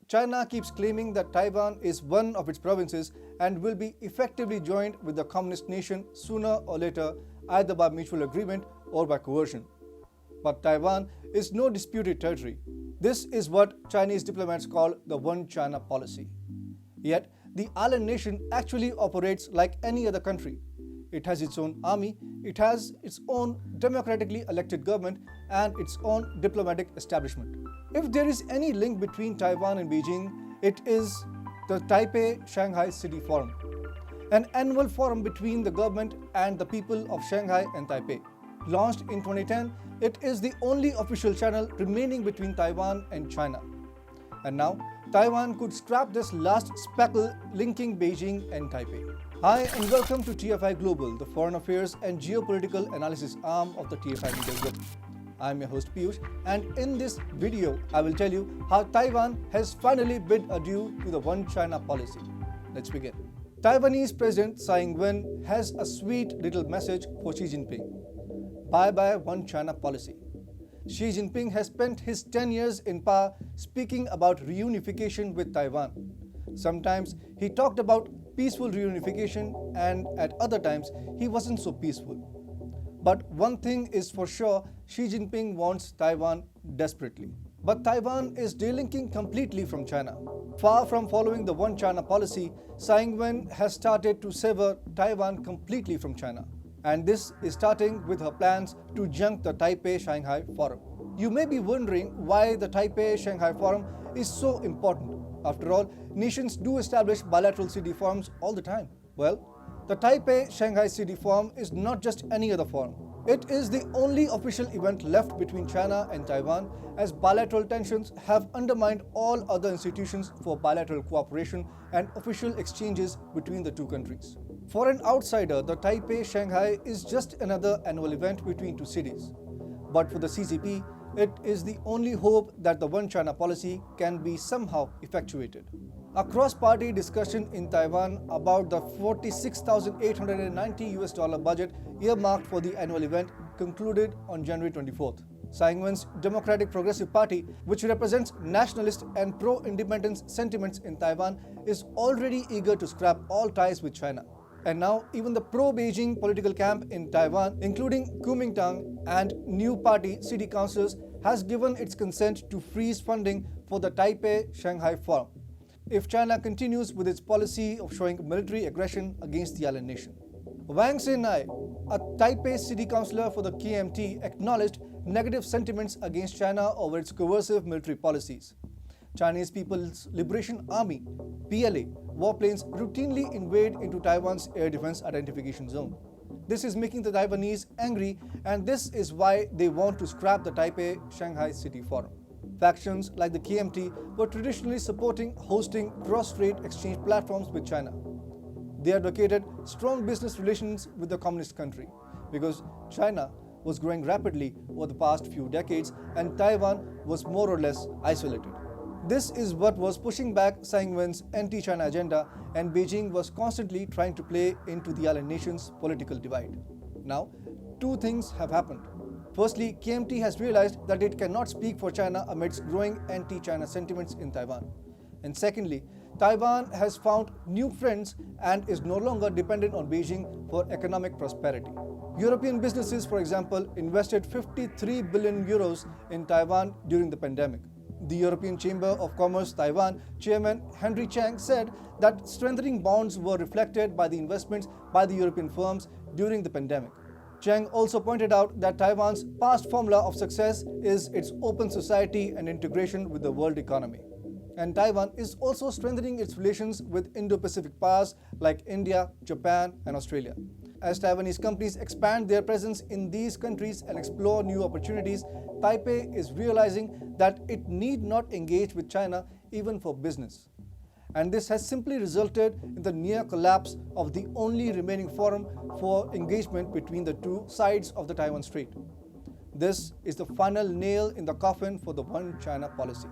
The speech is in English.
China keeps claiming that Taiwan is one of its provinces and will be effectively joined with the communist nation sooner or later, either by mutual agreement or by coercion. But Taiwan is no disputed territory. This is what Chinese diplomats call the One China policy. Yet, the island nation actually operates like any other country. It has its own army, it has its own democratically elected government, and its own diplomatic establishment. If there is any link between Taiwan and Beijing, it is the Taipei-Shanghai City Forum, an annual forum between the government and the people of Shanghai and Taipei. Launched in 2010, it is the only official channel remaining between Taiwan and China. And now, Taiwan could scrap this last speckle linking Beijing and Taipei. Hi and welcome to TFI Global, the foreign affairs and geopolitical analysis arm of the TFI Media Group. I'm your host Piyush, and in this video, I will tell you how Taiwan has finally bid adieu to the One China policy. Let's begin. Taiwanese President Tsai Ing-wen has a sweet little message for Xi Jinping. Bye-bye One China policy. Xi Jinping has spent his 10 years in power speaking about reunification with Taiwan. Sometimes he talked about peaceful reunification, and at other times he wasn't so peaceful. But one thing is for sure, Xi Jinping wants Taiwan desperately. But Taiwan is delinking completely from China. Far from following the One China policy, Tsai Ing-wen has started to sever Taiwan completely from China. And this is starting with her plans to junk the Taipei-Shanghai Forum. You may be wondering why the Taipei-Shanghai Forum is so important. After all, nations do establish bilateral city forums all the time. Well, the Taipei-Shanghai City Forum is not just any other forum. It is the only official event left between China and Taiwan, as bilateral tensions have undermined all other institutions for bilateral cooperation and official exchanges between the two countries. For an outsider, the Taipei-Shanghai is just another annual event between two cities. But for the CCP, it is the only hope that the One China policy can be somehow effectuated. A cross-party discussion in Taiwan about the $46,890 budget earmarked for the annual event concluded on January 24th. Tsai Ing-wen's Democratic Progressive Party, which represents nationalist and pro-independence sentiments in Taiwan, is already eager to scrap all ties with China. And now, even the pro-Beijing political camp in Taiwan, including Kuomintang and New Party city councillors, has given its consent to freeze funding for the Taipei-Shanghai Forum if China continues with its policy of showing military aggression against the island nation. Wang Sen-ai, a Taipei city councillor for the KMT, acknowledged negative sentiments against China over its coercive military policies. Chinese People's Liberation Army (PLA) warplanes routinely invade into Taiwan's air defense identification zone. This is making the Taiwanese angry, and this is why they want to scrap the Taipei-Shanghai City Forum. Factions like the KMT were traditionally supporting hosting cross-strait exchange platforms with China. They advocated strong business relations with the communist country because China was growing rapidly over the past few decades and Taiwan was more or less isolated. This is what was pushing back Tsai Ing-wen's anti-China agenda, and Beijing was constantly trying to play into the island nation's political divide. Now, two things have happened. Firstly, KMT has realized that it cannot speak for China amidst growing anti-China sentiments in Taiwan. And secondly, Taiwan has found new friends and is no longer dependent on Beijing for economic prosperity. European businesses, for example, invested 53 billion euros in Taiwan during the pandemic. The European Chamber of Commerce Taiwan chairman Henry Chang said that strengthening bonds were reflected by the investments by the European firms during the pandemic. Chang also pointed out that Taiwan's past formula of success is its open society and integration with the world economy. And Taiwan is also strengthening its relations with Indo-Pacific powers like India, Japan, and Australia. As Taiwanese companies expand their presence in these countries and explore new opportunities, Taipei is realizing that it need not engage with China even for business. And this has simply resulted in the near collapse of the only remaining forum for engagement between the two sides of the Taiwan Strait. This is the final nail in the coffin for the One China policy.